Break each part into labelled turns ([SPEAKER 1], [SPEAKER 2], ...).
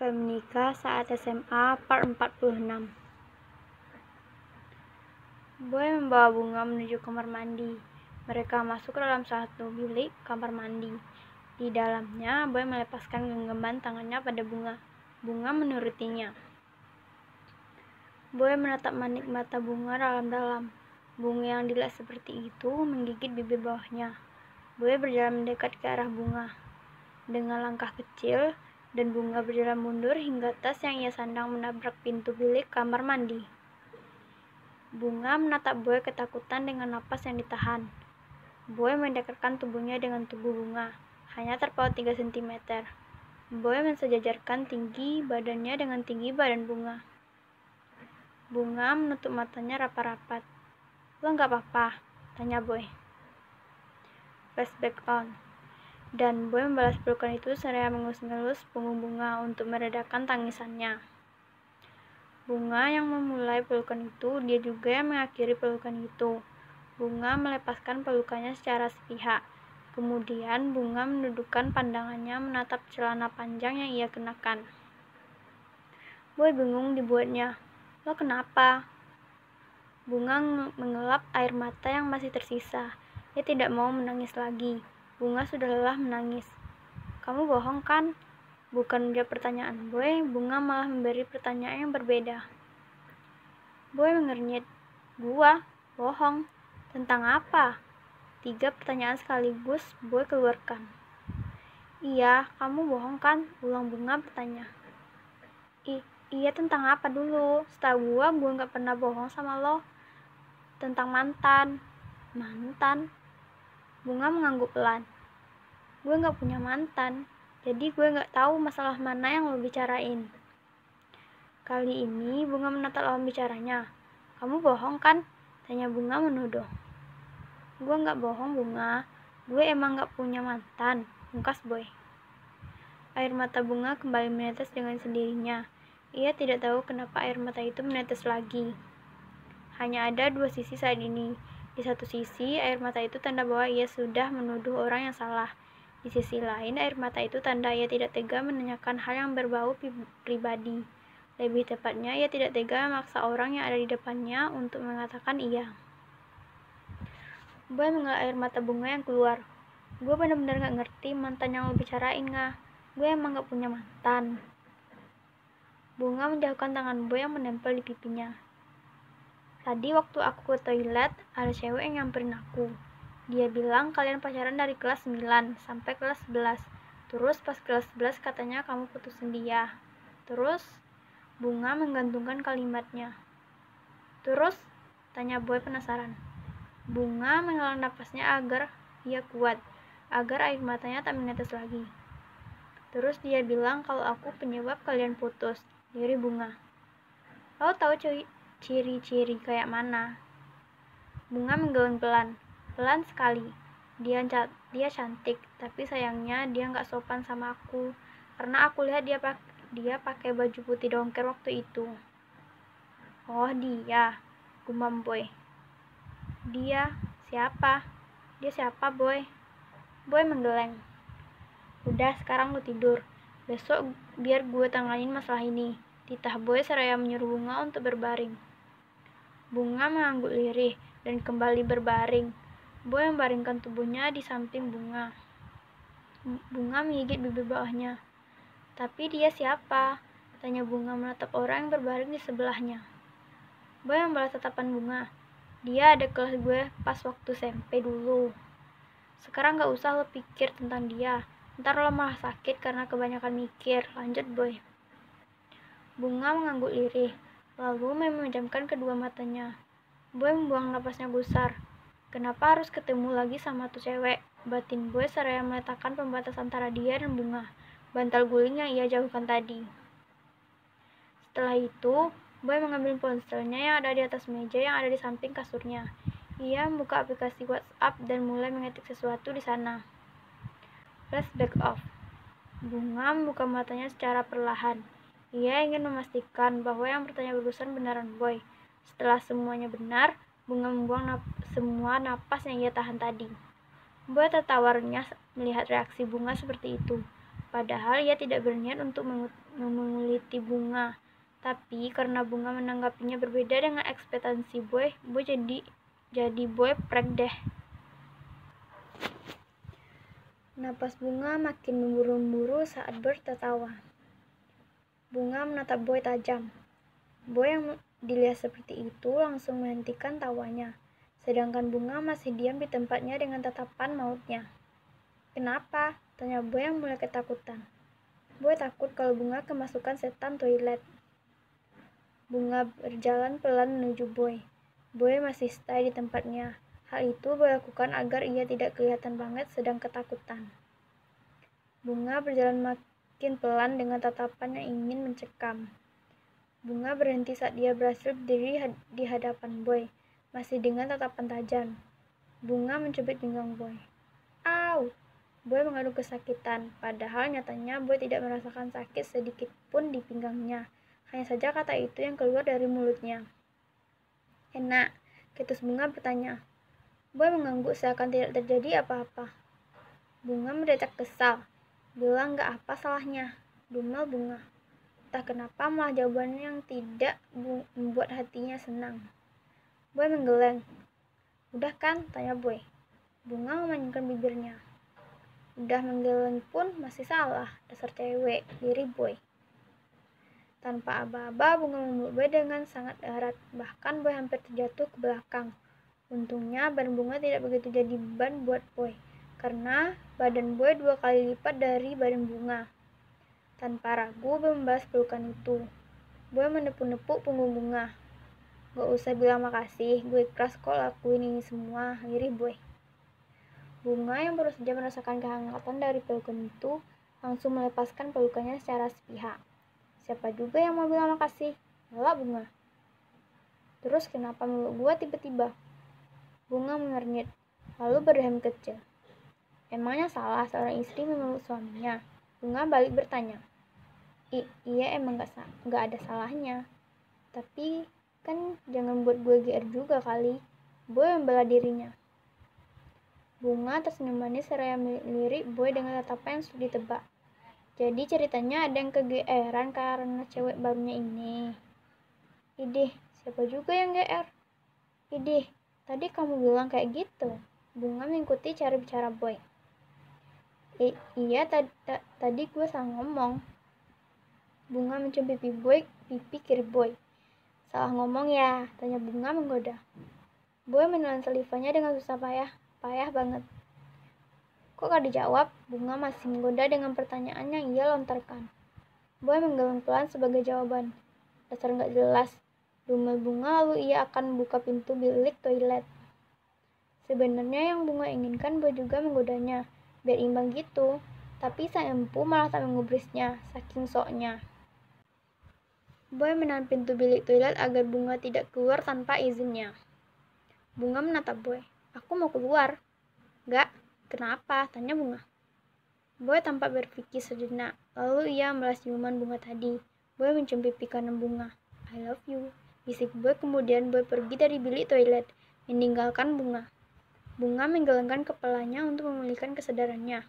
[SPEAKER 1] Feminika saat SMA part 46. Boy membawa bunga menuju kamar mandi. Mereka masuk ke dalam satu bilik kamar mandi. Di dalamnya, Boy melepaskan genggaman tangannya pada bunga. Bunga menurutinya. Boy menatap manik mata bunga dalam-dalam. Bunga yang dilihat seperti itu menggigit bibir bawahnya. Boy berjalan mendekat ke arah bunga dengan langkah kecil, dan bunga berjalan mundur hingga tas yang ia sandang menabrak pintu bilik kamar mandi. Bunga menatap Boy ketakutan dengan napas yang ditahan. Boy mendekatkan tubuhnya dengan tubuh bunga, hanya terpaut 3 cm. Boy mensejajarkan tinggi badannya dengan tinggi badan bunga. Bunga menutup matanya rapat-rapat. "Lo nggak apa-apa?" tanya Boy. Flashback on. Dan Boy membalas pelukan itu seraya mengelus-ngelus punggung bunga untuk meredakan tangisannya. Bunga yang memulai pelukan itu, dia juga yang mengakhiri pelukan itu. Bunga melepaskan pelukannya secara sepihak. Kemudian bunga mendudukkan pandangannya menatap celana panjang yang ia kenakan. Boy bingung dibuatnya. "Lo kenapa?" Bunga mengelap air mata yang masih tersisa. Dia tidak mau menangis lagi. Bunga sudah lelah menangis. "Kamu bohong kan?" Bukan menjawab pertanyaan Boy, bunga malah memberi pertanyaan yang berbeda. Boy mengernyit. "Gua? Bohong? Tentang apa?" 3 pertanyaan sekaligus Boy keluarkan. "Iya, kamu bohong kan?" ulang bunga bertanya. Iya, tentang apa dulu? Setahu gua nggak pernah bohong sama lo. Tentang mantan." "Mantan?" Bunga mengangguk pelan. "Gue nggak punya mantan, jadi gue nggak tahu masalah mana yang lo bicarain." Kali ini bunga menatap lawan bicaranya. "Kamu bohong kan?" tanya bunga menuduh. "Gue nggak bohong bunga, gue emang nggak punya mantan," pungkas Boy. Air mata bunga kembali menetes dengan sendirinya. Ia tidak tahu kenapa air mata itu menetes lagi. Hanya ada 2 sisi saat ini. Di satu sisi, air mata itu tanda bahwa ia sudah menuduh orang yang salah. Di sisi lain, air mata itu tanda ia tidak tega menanyakan hal yang berbau pribadi. Lebih tepatnya, ia tidak tega memaksa orang yang ada di depannya untuk mengatakan iya. Boy mengelak air mata bunga yang keluar. "Gue benar-benar gak ngerti mantan yang lo bicarain nggak. Gue emang gak punya mantan." Bunga menjauhkan tangan Boy yang menempel di pipinya. "Tadi waktu aku ke toilet, ada cewek yang nyamperin aku. Dia bilang kalian pacaran dari kelas 9 sampai kelas 11. Terus pas kelas 11 katanya kamu putusin dia. Terus?" Bunga menggantungkan kalimatnya. "Terus?" tanya Boy penasaran. Bunga menghela napasnya agar ia kuat, agar air matanya tak menetes lagi. "Terus dia bilang kalau aku penyebab kalian putus," diri Bunga. "Lo tahu ciri-ciri kayak mana?" Bunga menggeleng pelan sekali. Dia cantik, tapi sayangnya dia nggak sopan sama aku, karena aku lihat dia pakai baju putih dongker waktu itu." "Oh dia," gumam Boy. "Dia siapa? Dia siapa Boy?" Boy menggeleng. "Udah, sekarang lu tidur. Besok biar gue tanganin masalah ini," titah Boy seraya menyuruh Bunga untuk berbaring. Bunga mengangguk lirih dan kembali berbaring. Boy membaringkan tubuhnya di samping Bunga. Bunga menggigit bibir bawahnya. "Tapi dia siapa?" tanya Bunga menatap orang yang berbaring di sebelahnya. Boy membalas tatapan Bunga. "Dia ada kelas gue pas waktu SMP dulu. Sekarang gak usah lo pikir tentang dia. Ntar lo malah sakit karena kebanyakan mikir," lanjut Boy. Bunga mengangguk lirih, lalu memejamkan kedua matanya. Boy membuang napasnya gusar. Kenapa harus ketemu lagi sama tuh cewek? Batin Boy seraya meletakkan pembatas antara dia dan Bunga, bantal guling yang ia jauhkan tadi. Setelah itu, Boy mengambil ponselnya yang ada di atas meja yang ada di samping kasurnya. Ia membuka aplikasi WhatsApp dan mulai mengetik sesuatu di sana. Flashback off. Bunga membuka matanya secara perlahan. Ia ingin memastikan bahwa yang bertanya barusan benaran Boy. Setelah semuanya benar, Bunga membuang semua napas yang ia tahan tadi. Boy tertawa renyah melihat reaksi Bunga seperti itu. Padahal ia tidak berniat untuk menguliti Bunga. Tapi karena Bunga menanggapinya berbeda dengan ekspektasi Boy jadi Boy prek deh. Napas Bunga makin memburu-buru saat Boy tertawa. Bunga menatap Boy tajam. Boy yang dilihat seperti itu langsung menghentikan tawanya. Sedangkan Bunga masih diam di tempatnya dengan tatapan mautnya. "Kenapa?" tanya Boy yang mulai ketakutan. Boy takut kalau Bunga kemasukan setan toilet. Bunga berjalan pelan menuju Boy. Boy masih stay di tempatnya. Hal itu Boy lakukan agar ia tidak kelihatan banget sedang ketakutan. Bunga berjalan makin pelan dengan tatapan yang ingin mencekam. Bunga berhenti saat dia berhasil berdiri di hadapan Boy, masih dengan tatapan tajam. Bunga mencubit pinggang Boy. "Au!" Boy mengadu kesakitan, padahal nyatanya Boy tidak merasakan sakit sedikit pun di pinggangnya. Hanya saja kata itu yang keluar dari mulutnya. "Enak?" ketus Bunga bertanya. Boy mengangguk seakan tidak terjadi apa-apa. Bunga mendetak kesal. "Bilang gak apa salahnya," dumel Bunga. Entah kenapa malah jawabannya yang tidak membuat hatinya senang. Boy menggeleng. "Udah kan?" tanya Boy. Bunga memanyunkan bibirnya. "Udah menggeleng pun masih salah, dasar cewek," lirik Boy. Tanpa aba-aba, Bunga memeluk Boy dengan sangat erat. Bahkan Boy hampir terjatuh ke belakang. Untungnya badan Bunga tidak begitu jadi beban buat Boy, karena badan Boy 2 kali lipat dari badan Bunga. Tanpa ragu, Boy membalas pelukan itu. Boy menepuk-nepuk punggung Bunga. "Gak usah bilang makasih, gue ikhlas kok lakuin ini semua," lirik Boy. Bunga yang baru saja merasakan kehangatan dari pelukan itu langsung melepaskan pelukannya secara sepihak. "Siapa juga yang mau bilang makasih?" Malah Bunga. "Terus kenapa meluk gua tiba-tiba?" Bunga mengernyit, lalu berdiam kecil. "Emangnya salah seorang istri memeluk suaminya?" Bunga balik bertanya. Iya emang gak ada salahnya. Tapi kan jangan buat gue GR juga kali." Boy membela dirinya. Bunga tersenyum manis seraya melirik Boy dengan tatapan yang sulit ditebak. "Jadi ceritanya ada yang kegeeran karena cewek barunya ini?" "Idih, siapa juga yang GR?" "Idih, tadi kamu bilang kayak gitu." Bunga mengikuti cara bicara Boy. Iya, tadi gue salah ngomong." Bunga mencium pipi kiri Boy. "Salah ngomong ya?" tanya Bunga menggoda. Boy menelan salivanya dengan susah payah banget. "Kok gak dijawab?" Bunga masih menggoda dengan pertanyaan yang ia lontarkan. Boy menggeleng pelan sebagai jawaban. "Dasar gak jelas," dumel Bunga lalu ia akan membuka pintu bilik toilet. Sebenarnya yang Bunga inginkan Boy juga menggodanya, biar imbang gitu. Tapi sang empu malah tak mengubrisnya, saking soknya. Boy menahan pintu bilik toilet agar Bunga tidak keluar tanpa izinnya. Bunga menatap Boy. "Aku mau keluar." "Gak, kenapa?" tanya Bunga. Boy tampak berpikir sejenak, lalu ia membalas ciuman Bunga tadi. Boy mencium pipi kanan Bunga. "I love you," bisik Boy. Kemudian Boy pergi dari bilik toilet, meninggalkan Bunga. Bunga menggelengkan kepalanya untuk memulihkan kesadarannya.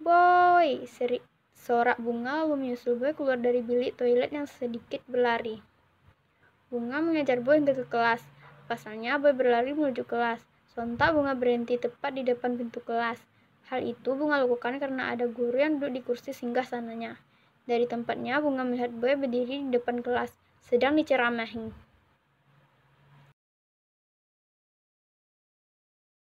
[SPEAKER 1] "Boy!" sorak Bunga lalu menyusul Boy keluar dari bilik toilet yang sedikit berlari. Bunga mengejar Boy hingga ke kelas. Pasalnya Boy berlari menuju kelas. Sontak Bunga berhenti tepat di depan pintu kelas. Hal itu Bunga lakukan karena ada guru yang duduk di kursi singgah sananya. Dari tempatnya Bunga melihat Boy berdiri di depan kelas, sedang diceramahi.